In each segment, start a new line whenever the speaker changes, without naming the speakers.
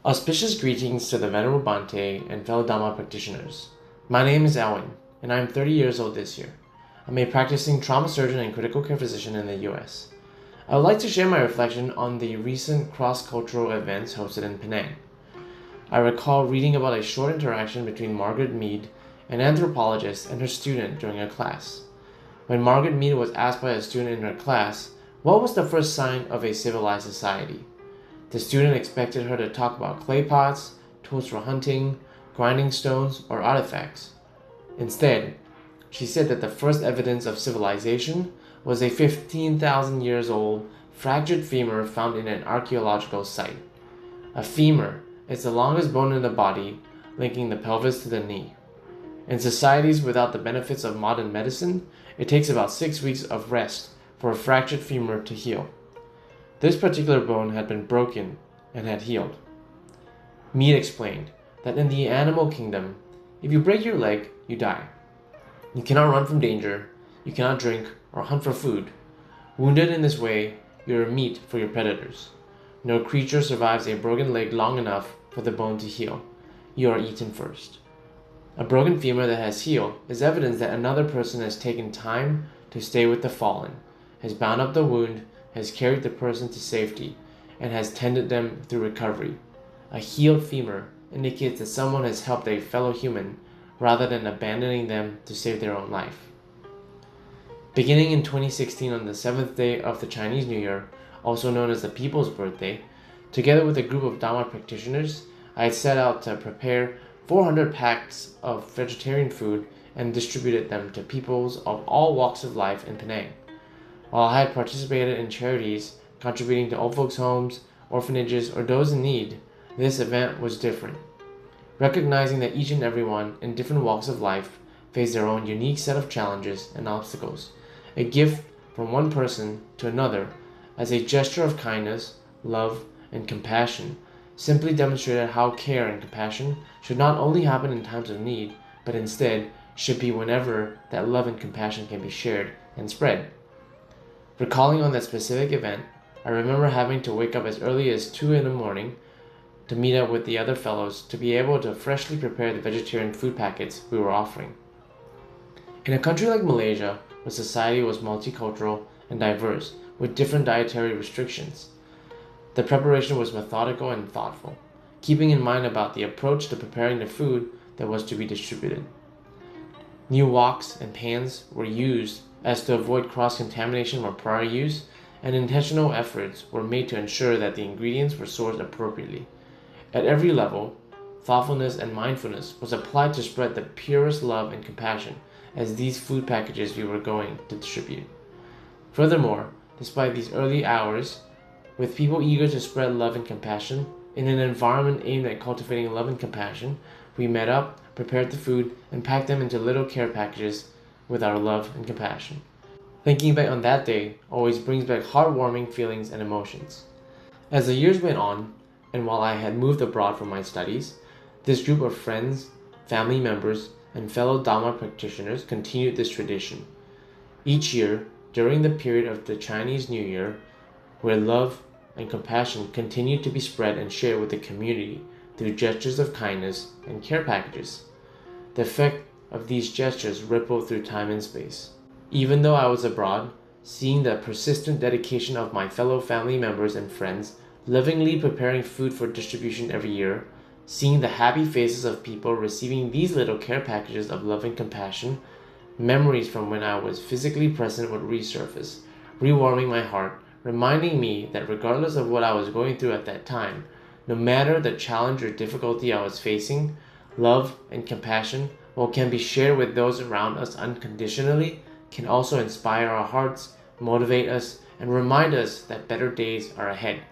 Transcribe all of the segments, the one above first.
Auspicious greetings to the Venerable Bhante and fellow Dhamma practitioners. My name is Elwin, and I am 30 years old this year. I'm a practicing trauma surgeon and critical care physician in the US. I would like to share my reflection on the recent cross-cultural events hosted in Penang. I recall reading about a short interaction between Margaret Mead, an anthropologist, and her student during a class. When Margaret Mead was asked by a student in her class, what was the first sign of a civilized society? The student expected her to talk about clay pots, tools for hunting, grinding stones, or artifacts. Instead, she said that the first evidence of civilization was a 15,000 years old fractured femur found in an archaeological site. A femur is the longest bone in the body, linking the pelvis to the knee. In societies without the benefits of modern medicine, it takes about 6 weeks of rest for a fractured femur to heal. This particular bone had been broken and had healed. Mead explained that in the animal kingdom, if you break your leg, you die. You cannot run from danger, you cannot drink or hunt for food. Wounded in this way, you are meat for your predators. No creature survives a broken leg long enough for the bone to heal. You are eaten first. A broken femur that has healed is evidence that another person has taken time to stay with the fallen, has bound up the wound, has carried the person to safety, and has tended them through recovery. A healed femur indicates that someone has helped a fellow human rather than abandoning them to save their own life. Beginning in 2016 on the 7th day of the Chinese New Year, also known as the People's Birthday, together with a group of Dhamma practitioners, I had set out to prepare 400 packs of vegetarian food and distributed them to peoples of all walks of life in Penang. While I had participated in charities contributing to old folks' homes, orphanages, or those in need, this event was different. Recognizing that each and everyone in different walks of life face their own unique set of challenges and obstacles, a gift from one person to another as a gesture of kindness, love, and compassion simply demonstrated how care and compassion should not only happen in times of need, but instead should be whenever that love and compassion can be shared and spread. Recalling on that specific event, I remember having to wake up as early as 2 in the morning to meet up with the other fellows to be able to freshly prepare the vegetarian food packets we were offering. In a country like Malaysia, where society was multicultural and diverse, with different dietary restrictions, the preparation was methodical and thoughtful, keeping in mind about the approach to preparing the food that was to be distributed. New woks and pans were used as to avoid cross-contamination from prior use, and intentional efforts were made to ensure that the ingredients were sourced appropriately. At every level, thoughtfulness and mindfulness was applied to spread the purest love and compassion as these food packages we were going to distribute. Furthermore, despite these early hours, with people eager to spread love and compassion, in an environment aimed at cultivating love and compassion, we met up, prepared the food, and packed them into little care packages with our love and compassion. Thinking back on that day always brings back heartwarming feelings and emotions. As the years went on, and while I had moved abroad for my studies, this group of friends, family members, and fellow Dhamma practitioners continued this tradition. Each year, during the period of the Chinese New Year, where love and compassion continued to be spread and shared with the community through gestures of kindness and care packages, the effect of these gestures rippled through time and space. Even though I was abroad, seeing the persistent dedication of my fellow family members and friends lovingly preparing food for distribution every year, seeing the happy faces of people receiving these little care packages of love and compassion, memories from when I was physically present would resurface, rewarming my heart, reminding me that regardless of what I was going through at that time, no matter the challenge or difficulty I was facing, love and compassion, while can be shared with those around us unconditionally, can also inspire our hearts, motivate us, and remind us that better days are ahead.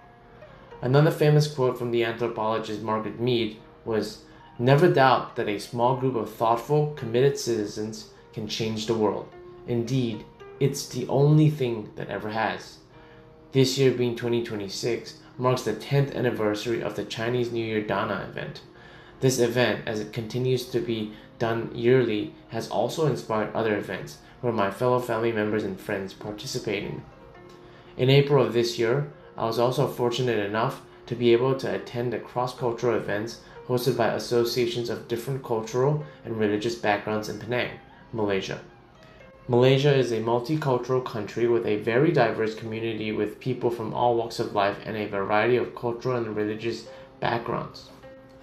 Another famous quote from the anthropologist Margaret Mead was, "Never doubt that a small group of thoughtful, committed citizens can change the world. Indeed, it's the only thing that ever has." This year being 2026 marks the 10th anniversary of the Chinese New Year Dana event. This event, as it continues to be done yearly, has also inspired other events where my fellow family members and friends participate in. In April of this year, I was also fortunate enough to be able to attend the cross-cultural events hosted by associations of different cultural and religious backgrounds in Penang, Malaysia. Malaysia is a multicultural country with a very diverse community with people from all walks of life and a variety of cultural and religious backgrounds.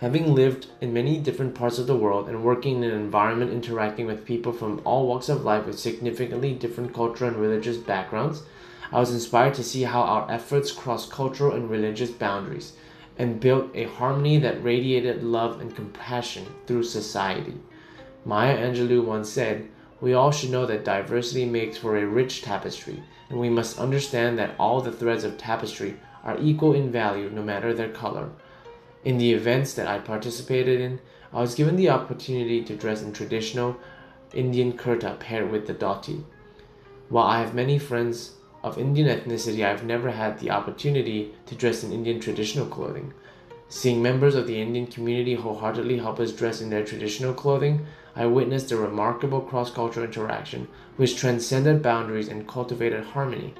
Having lived in many different parts of the world and working in an environment interacting with people from all walks of life with significantly different cultural and religious backgrounds, I was inspired to see how our efforts crossed cultural and religious boundaries and built a harmony that radiated love and compassion through society. Maya Angelou once said, "We all should know that diversity makes for a rich tapestry, and we must understand that all the threads of tapestry are equal in value no matter their color." In the events that I participated in, I was given the opportunity to dress in traditional Indian kurta paired with the dhoti. While I have many friends of Indian ethnicity, I have never had the opportunity to dress in Indian traditional clothing. Seeing members of the Indian community wholeheartedly help us dress in their traditional clothing, I witnessed a remarkable cross-cultural interaction which transcended boundaries and cultivated harmony.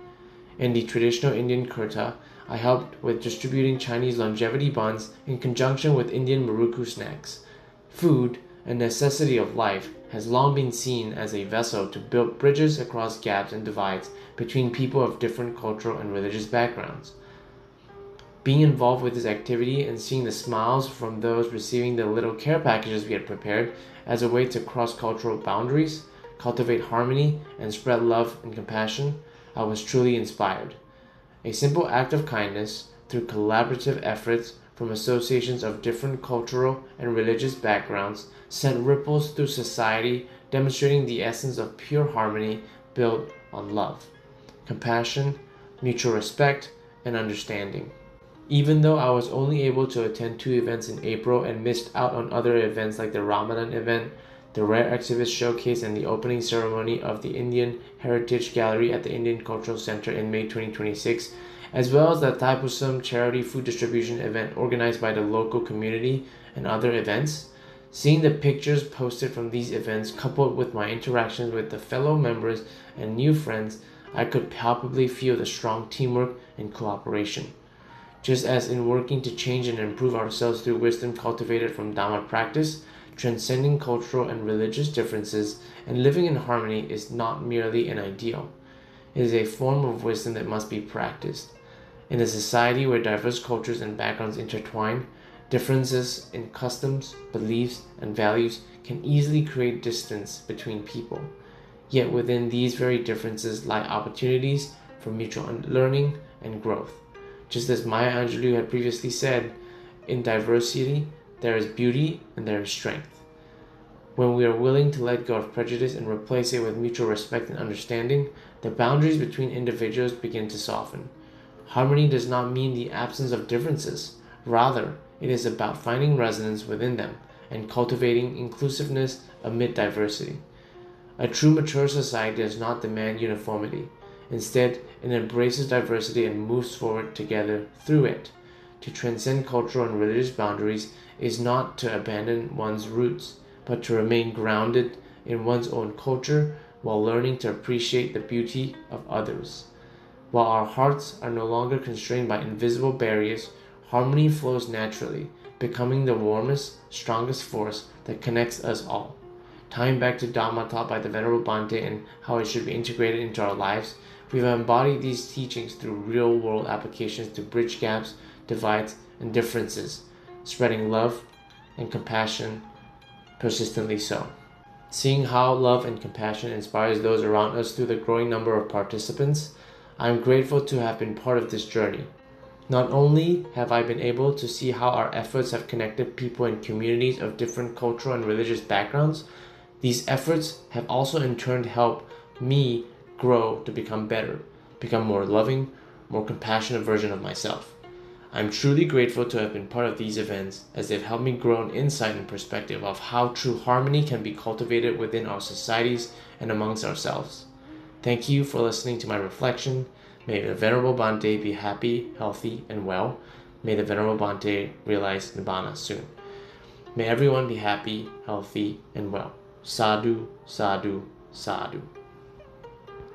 In the traditional Indian kurta, I helped with distributing Chinese longevity buns in conjunction with Indian Maruku snacks. Food, a necessity of life, has long been seen as a vessel to build bridges across gaps and divides between people of different cultural and religious backgrounds. Being involved with this activity and seeing the smiles from those receiving the little care packages we had prepared as a way to cross cultural boundaries, cultivate harmony, and spread love and compassion, I was truly inspired. A simple act of kindness through collaborative efforts from associations of different cultural and religious backgrounds sent ripples through society, demonstrating the essence of pure harmony built on love, compassion, mutual respect, and understanding. Even though I was only able to attend 2 events in April and missed out on other events like the Ramadan event, the Rare Exhibits Showcase, and the opening ceremony of the Indian Heritage Gallery at the Indian Cultural Center in May 2026, as well as the Thaipusam charity food distribution event organized by the local community and other events, seeing the pictures posted from these events coupled with my interactions with the fellow members and new friends, I could palpably feel the strong teamwork and cooperation. Just as in working to change and improve ourselves through wisdom cultivated from Dharma practice, transcending cultural and religious differences and living in harmony is not merely an ideal. It is a form of wisdom that must be practiced. In a society where diverse cultures and backgrounds intertwine, differences in customs, beliefs, and values can easily create distance between people. Yet within these very differences lie opportunities for mutual learning and growth. Just as Maya Angelou had previously said, in diversity, there is beauty and there is strength. When we are willing to let go of prejudice and replace it with mutual respect and understanding, the boundaries between individuals begin to soften. Harmony does not mean the absence of differences. Rather, it is about finding resonance within them and cultivating inclusiveness amid diversity. A true mature society does not demand uniformity. Instead, it embraces diversity and moves forward together through it. To transcend cultural and religious boundaries is not to abandon one's roots, but to remain grounded in one's own culture while learning to appreciate the beauty of others. While our hearts are no longer constrained by invisible barriers, harmony flows naturally, becoming the warmest, strongest force that connects us all. Tying back to Dhamma taught by the Venerable Bhante and how it should be integrated into our lives, we've embodied these teachings through real-world applications to bridge gaps, divides, and differences, spreading love and compassion persistently so. Seeing how love and compassion inspires those around us through the growing number of participants, I am grateful to have been part of this journey. Not only have I been able to see how our efforts have connected people and communities of different cultural and religious backgrounds, these efforts have also in turn helped me grow to become better, become more loving, more compassionate version of myself. I'm truly grateful to have been part of these events as they've helped me grow an insight and perspective of how true harmony can be cultivated within our societies and amongst ourselves. Thank you for listening to my reflection. May the Venerable Bhante be happy, healthy, and well. May the Venerable Bhante realize Nibbana soon. May everyone be happy, healthy, and well. Sadhu, sadhu, sadhu.